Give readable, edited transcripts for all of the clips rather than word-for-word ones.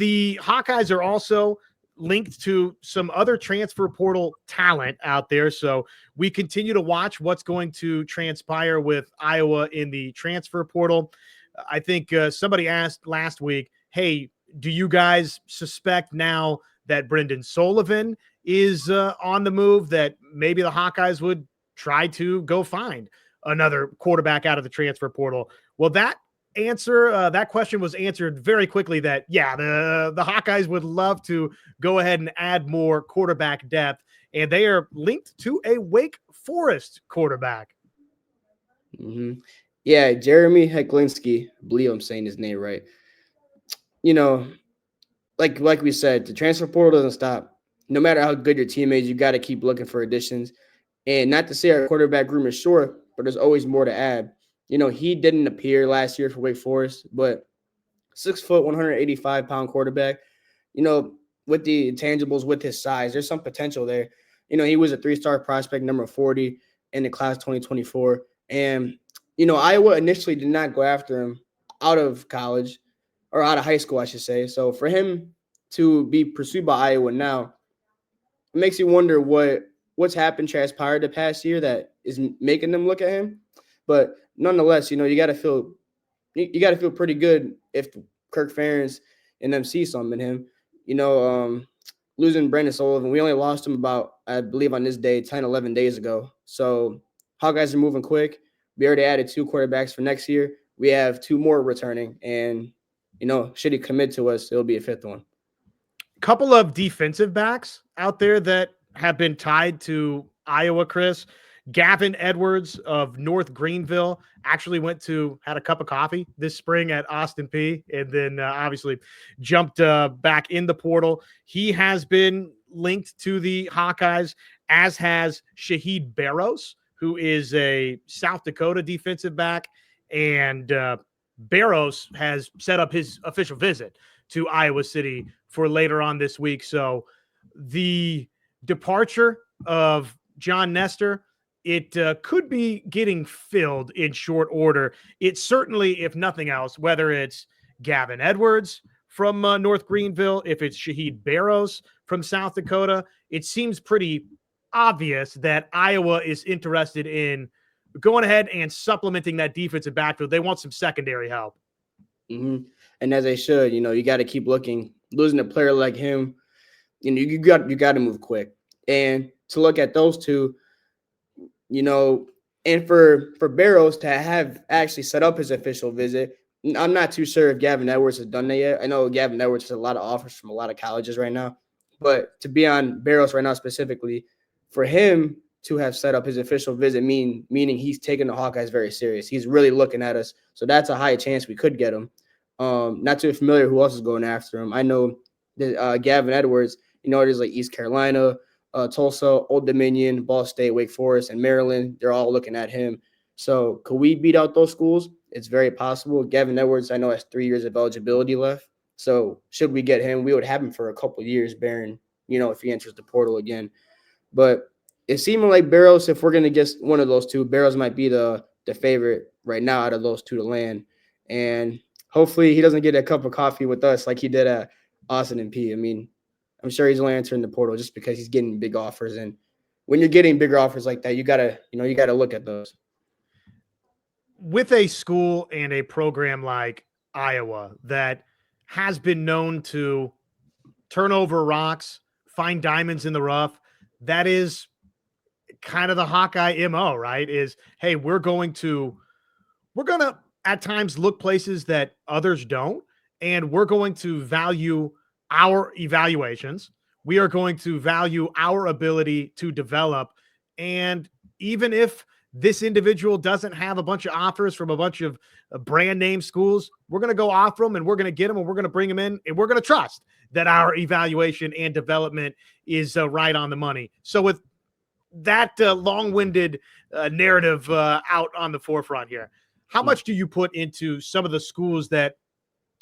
The Hawkeyes are also linked to some other transfer portal talent out there. So we continue to watch what's going to transpire with Iowa in the transfer portal. I think somebody asked last week, hey, do you guys suspect now that Brendan Sullivan is on the move, that maybe the Hawkeyes would try to go find another quarterback out of the transfer portal? Well, that question was answered very quickly, that the Hawkeyes would love to go ahead and add more quarterback depth, and they are linked to a Wake Forest quarterback. Mm-hmm. Yeah, Jeremy Heklinski, I believe I'm saying his name right. Like we said, the transfer portal doesn't stop. No matter how good your team is, you got to keep looking for additions. And not to say our quarterback room is short, but there's always more to add. He didn't appear last year for Wake Forest, but 6 foot, 185-pound quarterback, with the intangibles, with his size, there's some potential there. He was a 3-star prospect, number 40 in the class 2024. And, Iowa initially did not go after him out of college, or out of high school, I should say. So for him to be pursued by Iowa now, it makes you wonder what's happened, transpired the past year that is making them look at him. But nonetheless, you got to feel pretty good if Kirk Ferentz and them see something in him. Losing Brendan Sullivan, we only lost him about, I believe on this day, 10, 11 days ago. So Hawkeyes are moving quick. We already added 2 quarterbacks for next year. We have 2 more returning, and should he commit to us, it'll be a 5th one. Couple of defensive backs out there that have been tied to Iowa, Chris. Gavin Edwards of North Greenville actually had a cup of coffee this spring at Austin Peay, and then obviously jumped back in the portal. He has been linked to the Hawkeyes, as has Shaheed Barrows, who is a South Dakota defensive back, and Barrows has set up his official visit to Iowa City for later on this week. So the departure of John Nestor, it could be getting filled in short order. It certainly, if nothing else, whether it's Gavin Edwards from North Greenville, if it's Shaheed Barrows from South Dakota, it seems pretty obvious that Iowa is interested in going ahead and supplementing that defensive backfield. They want some secondary help. Mm-hmm. And as they should, you got to keep looking. Losing a player like him, you got to move quick. And to look at those two, and for Barrows to have actually set up his official visit, I'm not too sure if Gavin Edwards has done that yet. I know Gavin Edwards has a lot of offers from a lot of colleges right now, but to be on Barrows right now specifically, for him to have set up his official visit, meaning he's taking the Hawkeyes very serious. He's really looking at us, so that's a high chance we could get him. Not too familiar who else is going after him. I know that Gavin Edwards, there's like East Carolina, Tulsa, Old Dominion, Ball State, Wake Forest, and Maryland. They're all looking at him. So could we beat out those schools? It's very possible. Gavin Edwards, I know, has 3 years of eligibility left. So should we get him, we would have him for a couple of years, Barron, if he enters the portal again. But it's seeming like Barrows, if we're going to get one of those two, Barrows might be the favorite right now out of those two to land. And hopefully he doesn't get a cup of coffee with us like he did at Austin and Peay. I mean, I'm sure he's only entering the portal just because he's getting big offers. And when you're getting bigger offers like that, you gotta look at those. With a school and a program like Iowa that has been known to turn over rocks, find diamonds in the rough, that is kind of the Hawkeye MO, right? Is, hey, we're going to at times look places that others don't, and we're going to value our evaluations. We are going to value our ability to develop. And even if this individual doesn't have a bunch of offers from a bunch of brand name schools, we're going to go offer them, and we're going to get them, and we're going to bring them in, and we're going to trust that our evaluation and development is right on the money. So with that long-winded narrative out on the forefront here, how much do you put into some of the schools that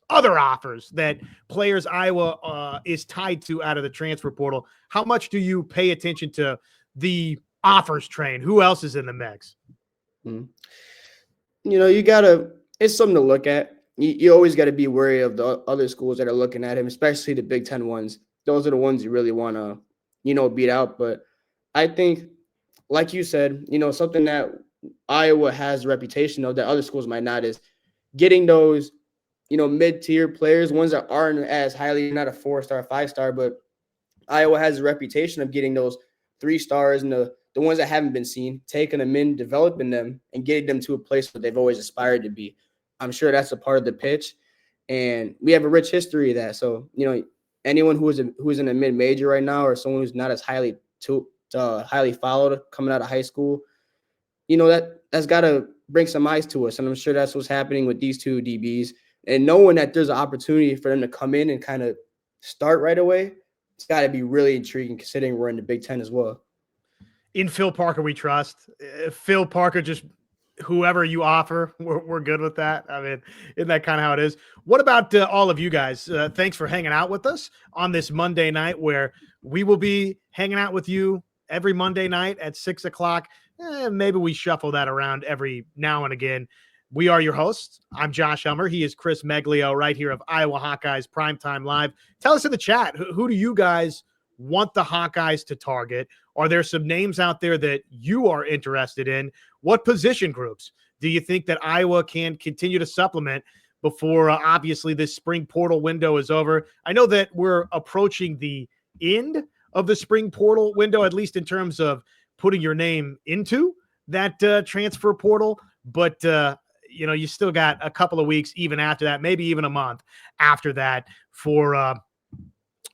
other offers that players Iowa is tied to out of the transfer portal? How much do you pay attention to the offers train? Who else is in the mix? It's something to look at. you always got to be wary of the other schools that are looking at him, especially the Big Ten ones. Those are the ones you really want to, beat out. But I think, like you said, something that Iowa has a reputation of that other schools might not is getting those, mid-tier players, ones that aren't as highly, not a 4-star, 5-star, but Iowa has a reputation of getting those 3 stars and the ones that haven't been seen, taking them in, developing them, and getting them to a place where they've always aspired to be. I'm sure that's a part of the pitch, and we have a rich history of that. So, anyone who's in a mid-major right now, or someone who's not as highly highly followed coming out of high school, that's got to bring some eyes to us, and I'm sure that's what's happening with these two DBs. And knowing that there's an opportunity for them to come in and kind of start right away, it's got to be really intriguing considering we're in the Big Ten as well. In Phil Parker, we trust. Phil Parker, just whoever you offer, we're good with that. I mean, isn't that kind of how it is? What about all of you guys? Thanks for hanging out with us on this Monday night, where we will be hanging out with you every Monday night at 6 o'clock. Maybe we shuffle that around every now and again. We are your hosts. I'm Josh Helmer. He is Chris Meglio, right here of Iowa Hawkeyes Primetime Live. Tell us in the chat, who do you guys want the Hawkeyes to target? Are there some names out there that you are interested in? What position groups do you think that Iowa can continue to supplement before obviously this spring portal window is over? I know that we're approaching the end of the spring portal window, at least in terms of putting your name into that transfer portal, but you still got a couple of weeks even after that, maybe even a month after that for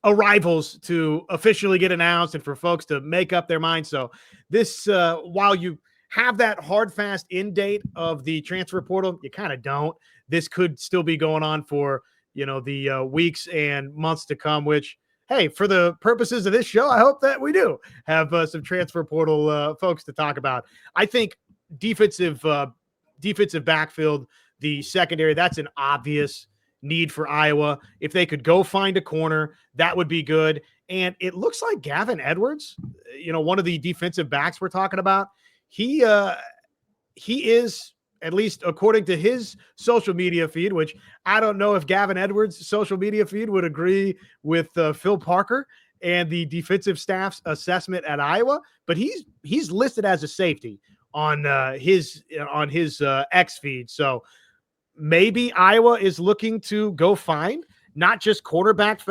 arrivals to officially get announced and for folks to make up their minds. So this, while you have that hard, fast end date of the transfer portal, you kind of don't. This could still be going on for, the weeks and months to come, which, hey, for the purposes of this show, I hope that we do have some transfer portal folks to talk about. I think defensive backfield, the secondary, that's an obvious need for Iowa. If they could go find a corner, that would be good. And it looks like Gavin Edwards, one of the defensive backs we're talking about, he is, at least according to his social media feed, which I don't know if Gavin Edwards' social media feed would agree with Phil Parker and the defensive staff's assessment at Iowa, but he's listed as a safety on his X feed. So maybe Iowa is looking to go find not just quarterback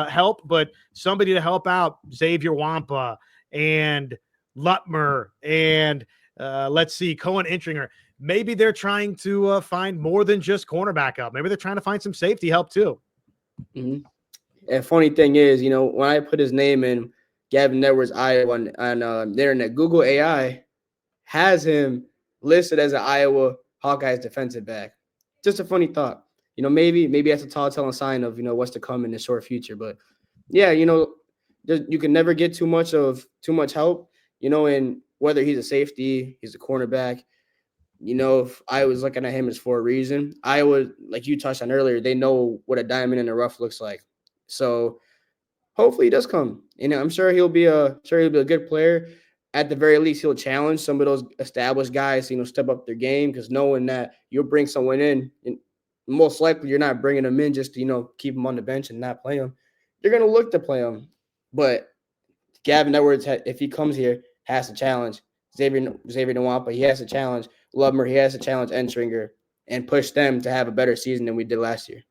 help, but somebody to help out Xavier Wampa and Lutmer and let's see, Cohen Intringer. Maybe they're trying to find more than just cornerback help. Maybe they're trying to find some safety help too. Mm-hmm. And funny thing is, when I put his name in, Gavin Edwards, Iowa, on the internet, Google AI has him listed as an Iowa Hawkeyes defensive back. Just a funny thought. Maybe that's a tall telling sign of, what's to come in the short future. But yeah, you can never get too much help, and whether he's a safety, he's a cornerback, if I was looking at him as for a reason. Iowa, like you touched on earlier, they know what a diamond in the rough looks like. So hopefully he does come. I'm sure he'll be a good player. At the very least, he'll challenge some of those established guys, step up their game, because knowing that you'll bring someone in, and most likely you're not bringing them in just to, keep them on the bench and not play them. You're going to look to play them. But Gavin Edwards, if he comes here, has to challenge Xavier Nwampa. He has to challenge Lubmer. He has to challenge Entringer and push them to have a better season than we did last year.